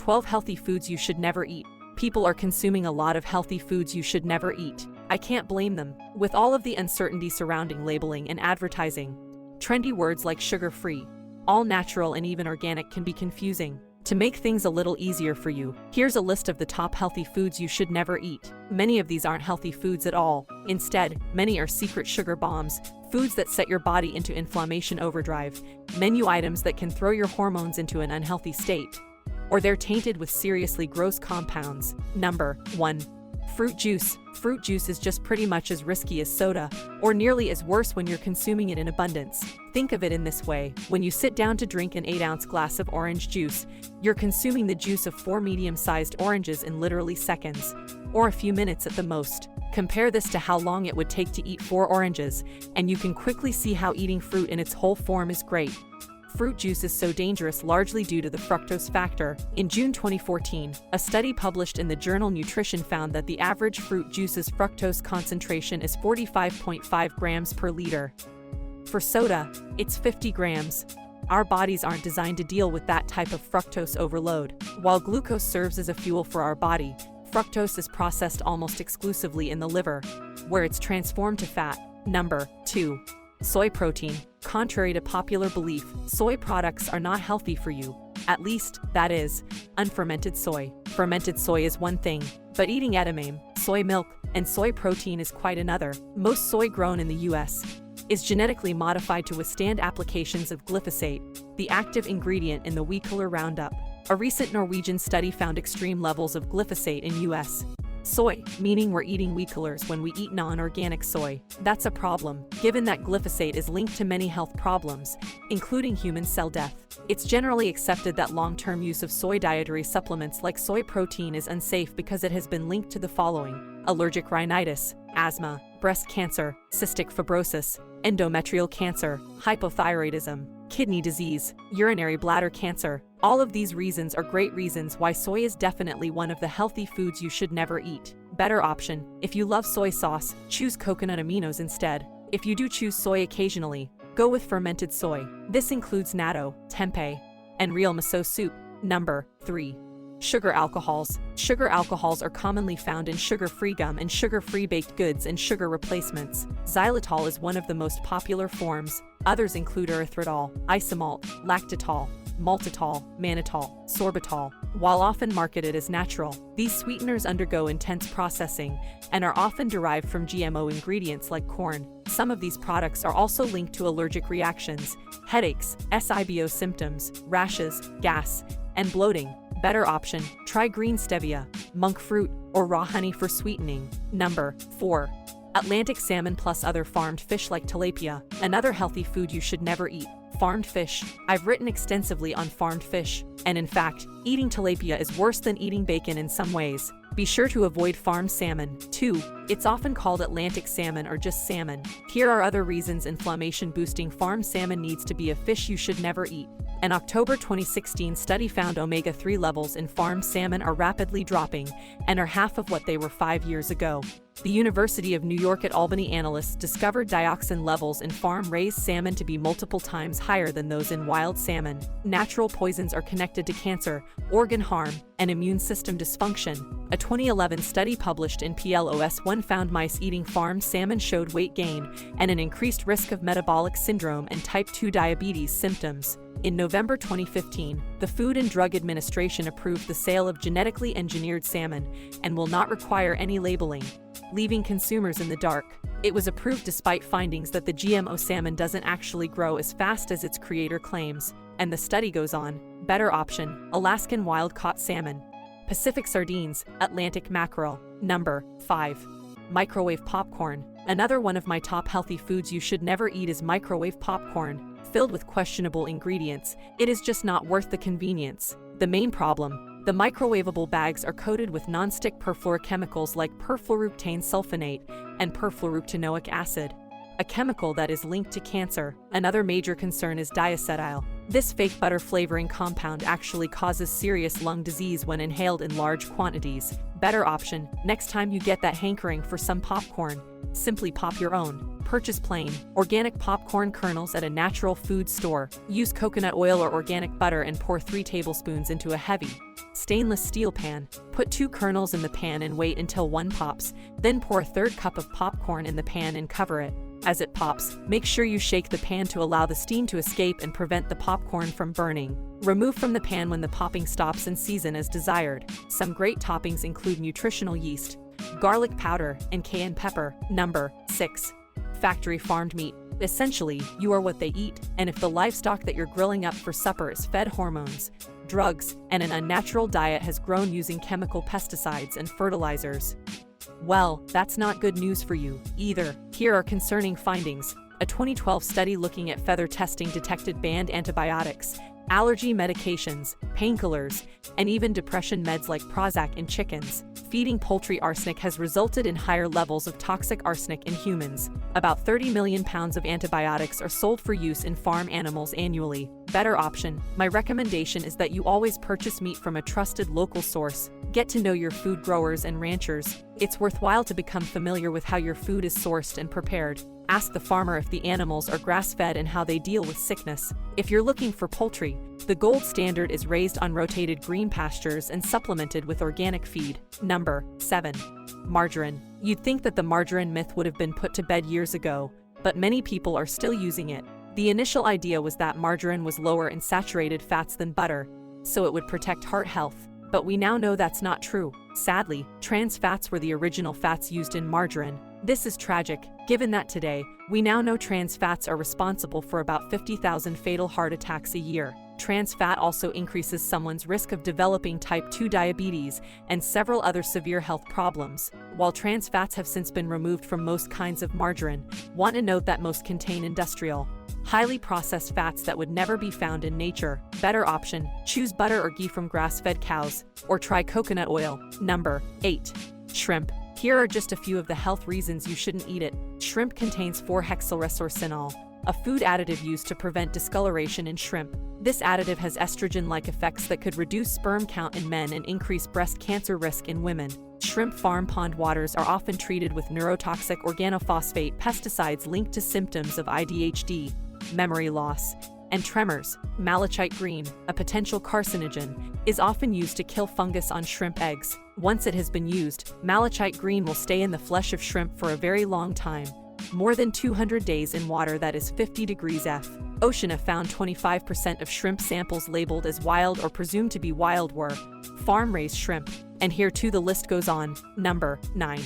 12 healthy foods you should never eat. People are consuming a lot of healthy foods you should never eat. I can't blame them. With all of the uncertainty surrounding labeling and advertising, trendy words like sugar-free, all-natural, and even organic can be confusing. To make things a little easier for you, here's a list of the top healthy foods you should never eat. Many of these aren't healthy foods at all. Instead, many are secret sugar bombs, foods that set your body into inflammation overdrive, menu items that can throw your hormones into an unhealthy state, or they're tainted with seriously gross compounds. Number 1. Fruit juice. Fruit juice is just pretty much as risky as soda, or nearly as worse when you're consuming it in abundance. Think of it in this way: when you sit down to drink an 8-ounce glass of orange juice, you're consuming the juice of 4 medium-sized oranges in literally seconds, or a few minutes at the most. Compare this to how long it would take to eat 4 oranges, and you can quickly see how eating fruit in its whole form is great. Fruit juice is so dangerous largely due to the fructose factor. In June 2014, a study published in the journal Nutrition found that the average fruit juice's fructose concentration is 45.5 grams per liter. For soda, it's 50 grams. Our bodies aren't designed to deal with that type of fructose overload. While glucose serves as a fuel for our body, fructose is processed almost exclusively in the liver, where it's transformed to fat. Number 2. Soy protein. Contrary to popular belief, soy products are not healthy for you. At least, that is, unfermented soy. Fermented soy is one thing, but eating edamame, soy milk, and soy protein is quite another. Most soy grown in the US is genetically modified to withstand applications of glyphosate, the active ingredient in the wheat killer Roundup. A recent Norwegian study found extreme levels of glyphosate in US soy, meaning we're eating wheat killers when we eat non-organic soy. That's a problem, given that glyphosate is linked to many health problems, including human cell death. It's generally accepted that long-term use of soy dietary supplements like soy protein is unsafe because it has been linked to the following: allergic rhinitis, asthma, breast cancer, cystic fibrosis, endometrial cancer, hypothyroidism, kidney disease, urinary bladder cancer. All of these reasons are great reasons why soy is definitely one of the healthy foods you should never eat. Better option: if you love soy sauce, choose coconut aminos instead. If you do choose soy occasionally, go with fermented soy. This includes natto, tempeh, and real miso soup. Number 3. Sugar alcohols. Sugar alcohols are commonly found in sugar-free gum and sugar-free baked goods and sugar replacements. Xylitol is one of the most popular forms. Others include erythritol, isomalt, lactitol, maltitol, mannitol, sorbitol. While often marketed as natural, these sweeteners undergo intense processing and are often derived from GMO ingredients like corn. Some of these products are also linked to allergic reactions, headaches, SIBO symptoms, rashes, gas, and bloating. Better option: try green stevia, monk fruit, or raw honey for sweetening. Number 4. Atlantic salmon plus other farmed fish like tilapia. Another healthy food you should never eat: farmed fish. I've written extensively on farmed fish, and in fact, eating tilapia is worse than eating bacon in some ways. Be sure to avoid farmed salmon. 2. It's often called Atlantic salmon or just salmon. Here are other reasons inflammation-boosting farmed salmon needs to be a fish you should never eat. An October 2016 study found omega-3 levels in farmed salmon are rapidly dropping and are half of what they were 5 years ago. The University of New York at Albany analysts discovered dioxin levels in farm-raised salmon to be multiple times higher than those in wild salmon. Natural poisons are connected to cancer, organ harm, and immune system dysfunction. A 2011 study published in PLOS One found mice eating farmed salmon showed weight gain and an increased risk of metabolic syndrome and type 2 diabetes symptoms. In November 2015, the Food and Drug Administration approved the sale of genetically engineered salmon and will not require any labeling, leaving consumers in the dark. It was approved despite findings that the GMO salmon doesn't actually grow as fast as its creator claims. And the study goes on. Better option: Alaskan wild-caught salmon, Pacific sardines, Atlantic mackerel. Number 5. Microwave popcorn. Another one of my top healthy foods you should never eat is microwave popcorn. Filled with questionable ingredients, it is just not worth the convenience. The main problem: the microwavable bags are coated with non-stick perfluorochemicals like perfluorooctane sulfonate and perfluorooctanoic acid, a chemical that is linked to cancer. Another major concern is diacetyl. This fake butter flavoring compound actually causes serious lung disease when inhaled in large quantities. Better option: next time you get that hankering for some popcorn, simply pop your own. Purchase plain, organic popcorn kernels at a natural food store. Use coconut oil or organic butter and pour 3 tablespoons into a heavy, Stainless steel pan. Put 2 kernels in the pan and wait until one pops, then pour a 1/3 cup of popcorn in the pan and cover it. As it pops, make sure you shake the pan to allow the steam to escape and prevent the popcorn from burning. Remove from the pan when the popping stops and season as desired. Some great toppings include nutritional yeast, garlic powder, and cayenne pepper. Number 6. Factory farmed meat. Essentially, you are what they eat, and if the livestock that you're grilling up for supper is fed hormones, drugs, and an unnatural diet has grown using chemical pesticides and fertilizers, well, that's not good news for you, either. Here are concerning findings. A 2012 study looking at feather testing detected banned antibiotics, allergy medications, painkillers, and even depression meds like Prozac in chickens. Feeding poultry arsenic has resulted in higher levels of toxic arsenic in humans. About 30 million pounds of antibiotics are sold for use in farm animals annually. Better option. My recommendation is that you always purchase meat from a trusted local source. Get to know your food growers and ranchers. It's worthwhile to become familiar with how your food is sourced and prepared. Ask the farmer if the animals are grass-fed and how they deal with sickness. If you're looking for poultry, the gold standard is raised on rotated green pastures and supplemented with organic feed. Number 7. Margarine. You'd think that the margarine myth would have been put to bed years ago, but many people are still using it. The initial idea was that margarine was lower in saturated fats than butter, so it would protect heart health. But we now know that's not true. Sadly, trans fats were the original fats used in margarine. This is tragic, given that today, we now know trans fats are responsible for about 50,000 fatal heart attacks a year. Trans fat also increases someone's risk of developing type 2 diabetes and several other severe health problems. While trans fats have since been removed from most kinds of margarine, want to note that most contain industrial, highly processed fats that would never be found in nature. Better option, choose butter or ghee from grass-fed cows, or try coconut oil. Number 8. Shrimp. Here are just a few of the health reasons you shouldn't eat it. Shrimp contains 4-hexylresorcinol, a food additive used to prevent discoloration in shrimp. This additive has estrogen-like effects that could reduce sperm count in men and increase breast cancer risk in women. Shrimp farm pond waters are often treated with neurotoxic organophosphate pesticides linked to symptoms of ADHD, memory loss, and tremors. Malachite green, a potential carcinogen, is often used to kill fungus on shrimp eggs. Once it has been used, malachite green will stay in the flesh of shrimp for a very long time, more than 200 days in water that is 50 degrees F. Oceana found 25% of shrimp samples labeled as wild or presumed to be wild were farm-raised shrimp. And here too the list goes on. Number 9.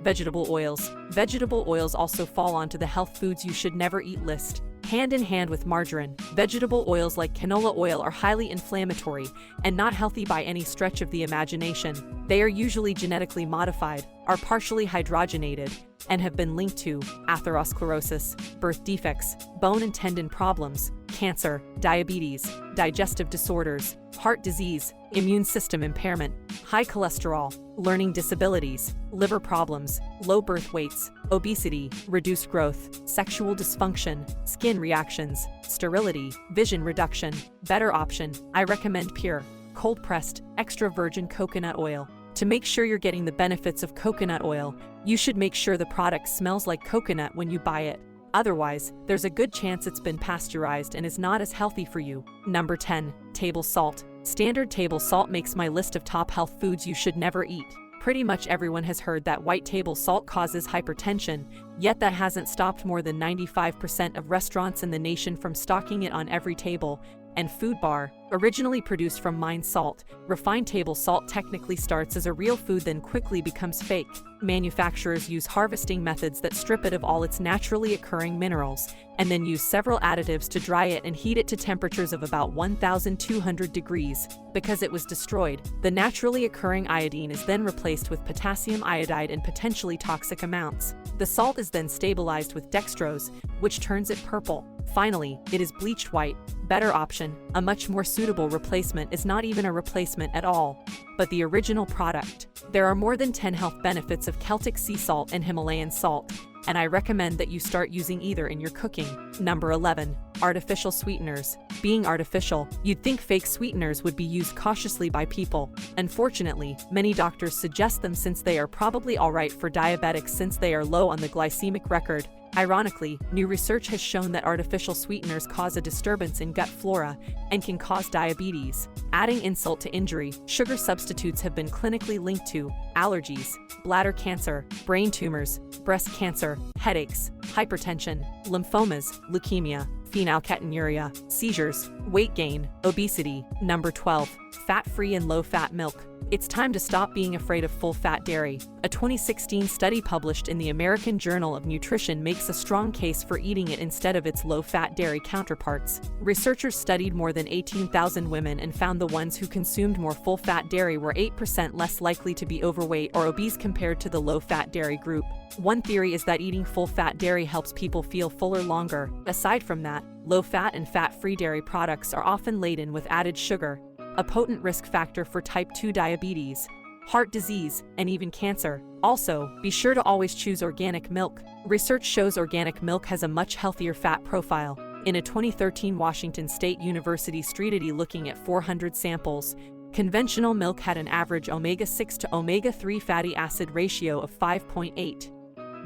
Vegetable oils. Vegetable oils also fall onto the health foods you should never eat list. Hand in hand with margarine, vegetable oils like canola oil are highly inflammatory and not healthy by any stretch of the imagination. They are usually genetically modified, are partially hydrogenated, and have been linked to atherosclerosis, birth defects, bone and tendon problems, cancer, diabetes, digestive disorders, heart disease, immune system impairment, high cholesterol, learning disabilities, liver problems, low birth weights, obesity, reduced growth, sexual dysfunction, skin reactions, sterility, vision reduction. Better option, I recommend pure, cold-pressed, extra virgin coconut oil. To make sure you're getting the benefits of coconut oil, you should make sure the product smells like coconut when you buy it. Otherwise, there's a good chance it's been pasteurized and is not as healthy for you. Number 10. Table salt. Standard table salt makes my list of top health foods you should never eat. Pretty much everyone has heard that white table salt causes hypertension, yet that hasn't stopped more than 95% of restaurants in the nation from stocking it on every table and food bar. Originally produced from mined salt, refined table salt technically starts as a real food then quickly becomes fake. Manufacturers use harvesting methods that strip it of all its naturally occurring minerals, and then use several additives to dry it and heat it to temperatures of about 1,200 degrees. Because it was destroyed, the naturally occurring iodine is then replaced with potassium iodide in potentially toxic amounts. The salt is then stabilized with dextrose, which turns it purple. Finally, it is bleached white. Better option, a much more suitable replacement is not even a replacement at all, but the original product. There are more than 10 health benefits of Celtic sea salt and Himalayan salt, and I recommend that you start using either in your cooking. Number 11. Artificial sweeteners. Being artificial, you'd think fake sweeteners would be used cautiously by people. Unfortunately, many doctors suggest them since they are probably alright for diabetics since they are low on the glycemic record Ironically, new research has shown that artificial sweeteners cause a disturbance in gut flora and can cause diabetes. Adding insult to injury, sugar substitutes have been clinically linked to allergies, bladder cancer, brain tumors, breast cancer, headaches, hypertension, lymphomas, leukemia, phenylketonuria, seizures, weight gain, obesity. Number 12. Fat-free and low-fat milk. It's time to stop being afraid of full-fat dairy. A 2016 study published in the American Journal of Nutrition makes a strong case for eating it instead of its low-fat dairy counterparts. Researchers studied more than 18,000 women and found the ones who consumed more full-fat dairy were 8% less likely to be overweight or obese compared to the low-fat dairy group. One theory is that eating full-fat dairy helps people feel fuller longer. Aside from that, low-fat and fat-free dairy products are often laden with added sugar, a potent risk factor for type 2 diabetes, heart disease, and even cancer. Also, be sure to always choose organic milk. Research shows organic milk has a much healthier fat profile. In a 2013 Washington State University study looking at 400 samples, conventional milk had an average omega-6 to omega-3 fatty acid ratio of 5.8,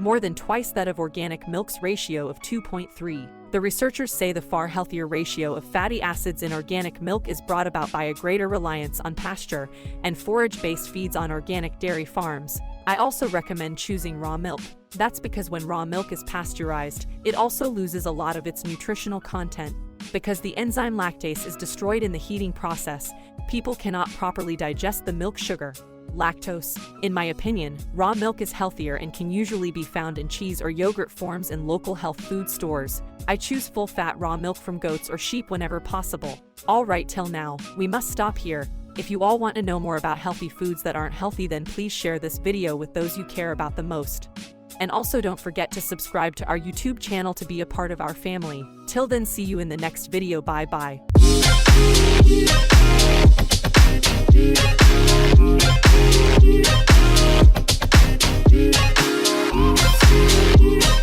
more than twice that of organic milk's ratio of 2.3. The researchers say the far healthier ratio of fatty acids in organic milk is brought about by a greater reliance on pasture and forage-based feeds on organic dairy farms. I also recommend choosing raw milk. That's because when raw milk is pasteurized, it also loses a lot of its nutritional content. Because the enzyme lactase is destroyed in the heating process, people cannot properly digest the milk sugar, lactose. In my opinion, raw milk is healthier and can usually be found in cheese or yogurt forms in local health food stores. I choose full-fat raw milk from goats or sheep whenever possible. Alright, till now, we must stop here. If you all want to know more about healthy foods that aren't healthy, then please share this video with those you care about the most. And also don't forget to subscribe to our YouTube channel to be a part of our family. Till then, see you in the next video. Bye bye.